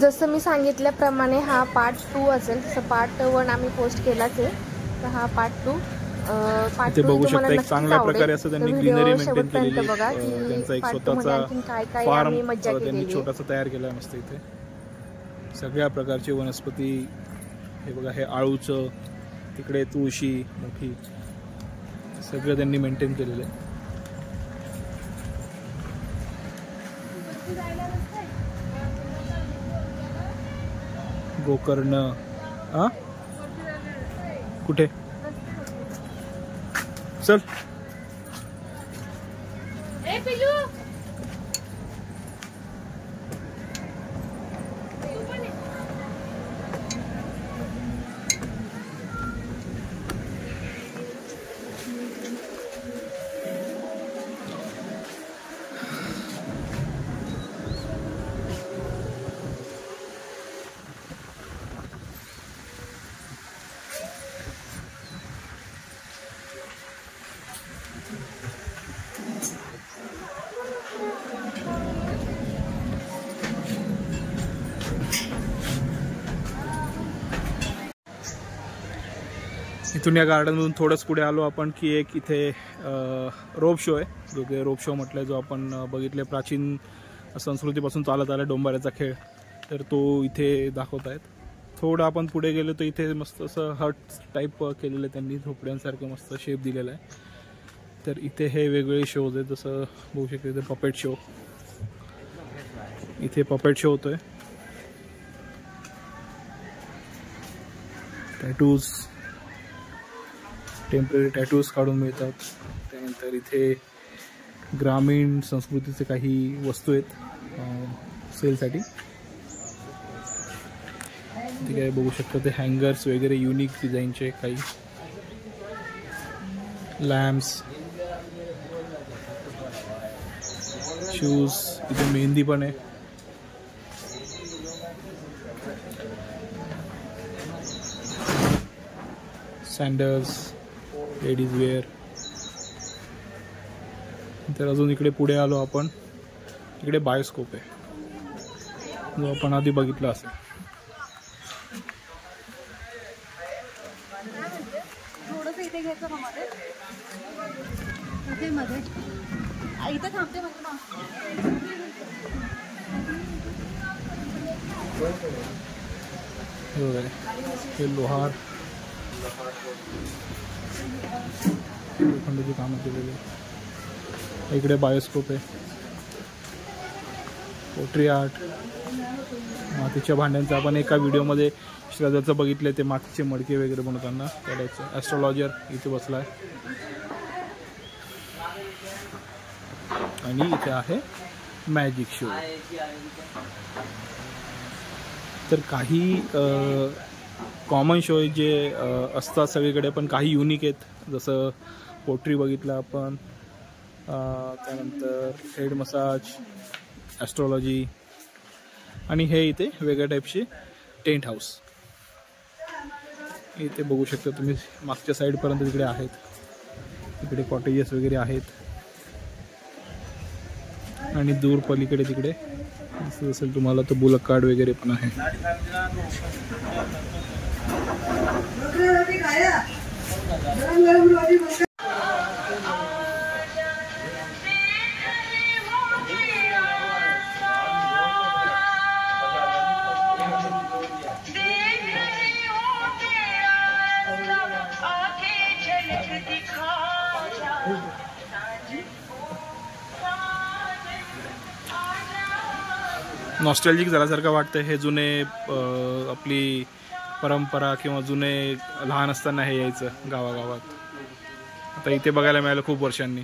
जसं मी सांगितल्याप्रमाणे हा पार्ट 2 असेल, तसं पार्ट 1 आम्ही पोस्ट केलाच आहे, तर हा पार्ट 2 ते बघू शकता एक चांगल्या प्रकारे असं त्यांनी ग्रीनरी मेंटेन केलेली आहे। त्यांचा एक स्वतःचा फार्म त्यांनी छोटासा तयार केला मस्त। इथे सगळ्या प्रकारचे वनस्पती, हे बघा हे आळूचं, तिकडे तुळशी मोठी, सगळं त्यांनी मेंटेन केलेलं आहे। गोकर्ण कुठे चल इथून या गार्डनमधून थोडंच पुढे आलो आपण की एक इथे रोप शो आहे, जो की रोप शो म्हटलं, जो आपण बघितले प्राचीन संस्कृतीपासून चालत आला डोंबाऱ्याचा खेळ, तर तो इथे दाखवत आहेत। थोडं आपण पुढे गेलो तर इथे मस्त असं हट टाईप केलेलं आहे त्यांनी, झोपड्यांसारखं मस्त शेप दिलेला आहे। तर इथे हे वेगवेगळे शोज आहेत, जसं बघू शकतो इथे पपेट शो, इथे पपेट शो होतोय, टॅटूज, टेम्पररी टॅटूज काढून मिळतात। त्यानंतर इथे ग्रामीण संस्कृतीचे काही वस्तू आहेत सेलसाठी, ठीक आहे। बघू शकता ते हँगर्स वगैरे युनिक डिझाईनचे, काही लॅम्प्स, शूज, इथे मेहंदी पण आहे, सॅन्डल्स, लेडीज वेअर। तर अजून इकडे पुढे आलो आपण, इकडे बायोस्कोप आहे, जो आपण आधी बघितला असेल। थोडंसं इथे घ्यायचं का मध्ये इथं थांबते हे लोहार लोखंडाची कामं केलेली, इकडे बायोस्कोप आहे, पोट्री आर्ट, मातीच्या भांड्यांचं आपण एका व्हिडिओमध्ये श्रद्धाचं बघितलं, ते मातीचे मडके वगैरे बनवताना त्याचं। ॲस्ट्रॉलॉजर इथे बसला आहे, आणि इथे आहे मॅजिक शो। तर काही कॉमन शो जे असतात सगळीकडे, पण काही युनिक आहेत, जसं पोट्री बघितलं आपण, त्यानंतर हेड मसाज, ॲस्ट्रॉलॉजी, आणि हे इथे वेगळ्या टाईपचे टेंट हाऊस इथे बघू शकता तुम्ही, मागच्या साईडपर्यंत तिकडे आहेत, तिकडे कॉटेजेस वगैरे आहेत, आणि दूर पलीकडे तिकडे दिसत असेल तुम्हाला तो बुलक कार्ड वगैरे पण आहे। नॉस्टॅल्जिक झाल्यासारखं वाटतं, हे जुने आपली परंपरा किंवा जुने लहान असताना हे यायचं गावागावात, आता इथे बघायला मिळालं खूप वर्षांनी।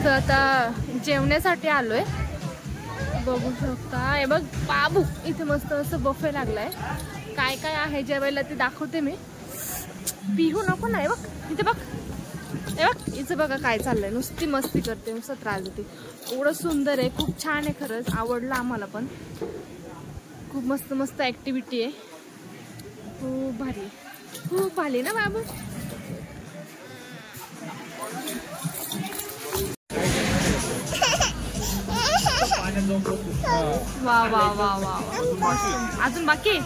आता जेवण्यासाठी आलोय, बघू शकता, हे बघ बाबू, इथे मस्त असं बफे लागलाय, काय काय आहे जेवायला ते दाखवते मी। पिहू नको ना, हे बघ इथे बघ, हिचं बघा काय चाललंय, नुसती मस्ती करते, नुसतं त्रास देते. एवढं सुंदर आहे, खूप छान आहे, खरंच आवडलं आम्हाला पण. खूप मस्त मस्त ऍक्टिव्हिटी आहे, खूप भारी, खूप भारी ना बाबू. वा वा वा वा, अजून बाकी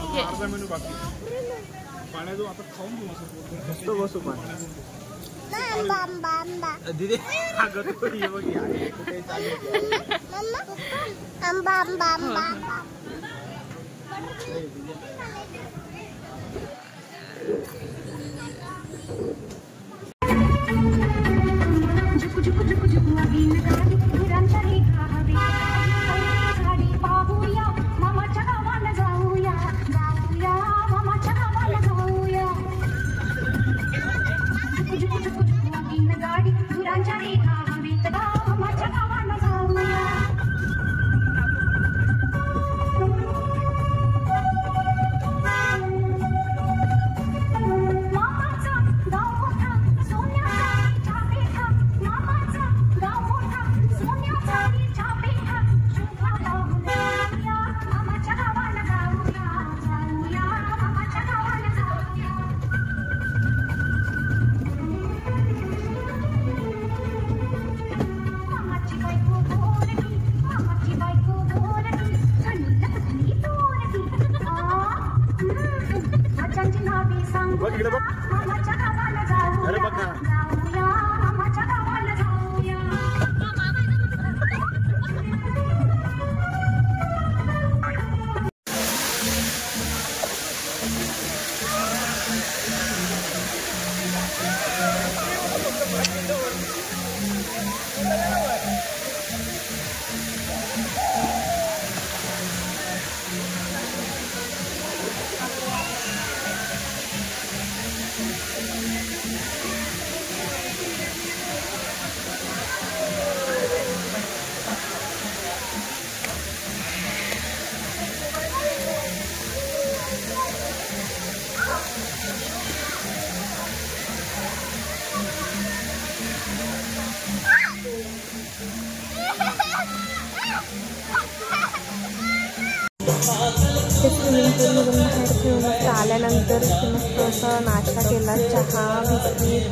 स्विमिंग पूलमधून बाहेर खेळून आल्यानंतर मस्त असा नाश्ता केला, चहा, बिस्किट,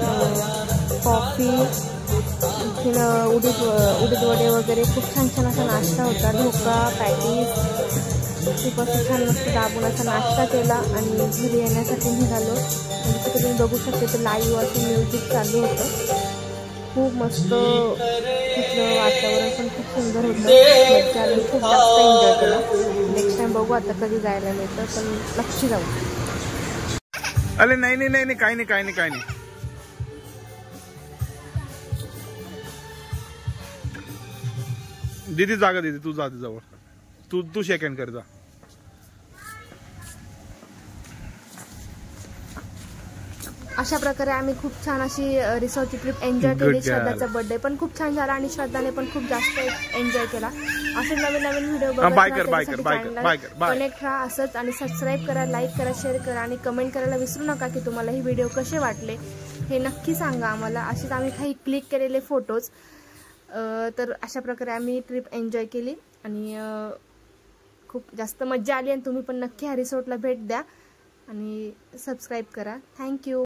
कॉफी, आणखीन उडीद वडे वगैरे खूप छान छान असा नाश्ता होता. ढोका, पॅटीस, खूप असं छान मस्त दाबून असा नाश्ता केला आणि घरी येण्यासाठी निघालो. आणि तिथे तुम्ही बघू शकते तर लाईव्ह असं म्युझिक चालू होतं. खूप मस्त तिथलं वातावरण पण खूप सुंदर होतं. मज्जा आली, खूप जास्त एन्जॉय केला. नेक्स्ट टाइम बघू आता कधी जायला मिळतं, पण नक्की जाऊ. अरे नाही नाही नाही काही नाही काही नाही काही नाही. दीदी जागा दीदी, तू जा जवळ, तू सेकंड कर जा. अशा प्रकारे आम्ही खूप छान अशी रिसॉर्टची ट्रिप एन्जॉय केली. श्रद्धाचा बर्थडे पण खूप छान झाला आणि श्रद्धाने पण खूप जास्त एन्जॉय केला. असे नवीन नवीन व्हिडिओ कनेक्ट राहा असंच, आणि सबस्क्राईब करा, लाईक करा, शेअर करा आणि कमेंट करायला विसरू नका की तुम्हाला हे व्हिडिओ कसे वाटले हे नक्की सांगा आम्हाला. असेच आम्ही काही क्लिक केलेले फोटोज. तर अशा प्रकारे आम्ही ट्रिप एन्जॉय केली आणि खूप जास्त मज्जा आली. आणि तुम्ही पण नक्की ह्या रिसॉर्टला भेट द्या आणि सबस्क्राईब करा. थँक्यू.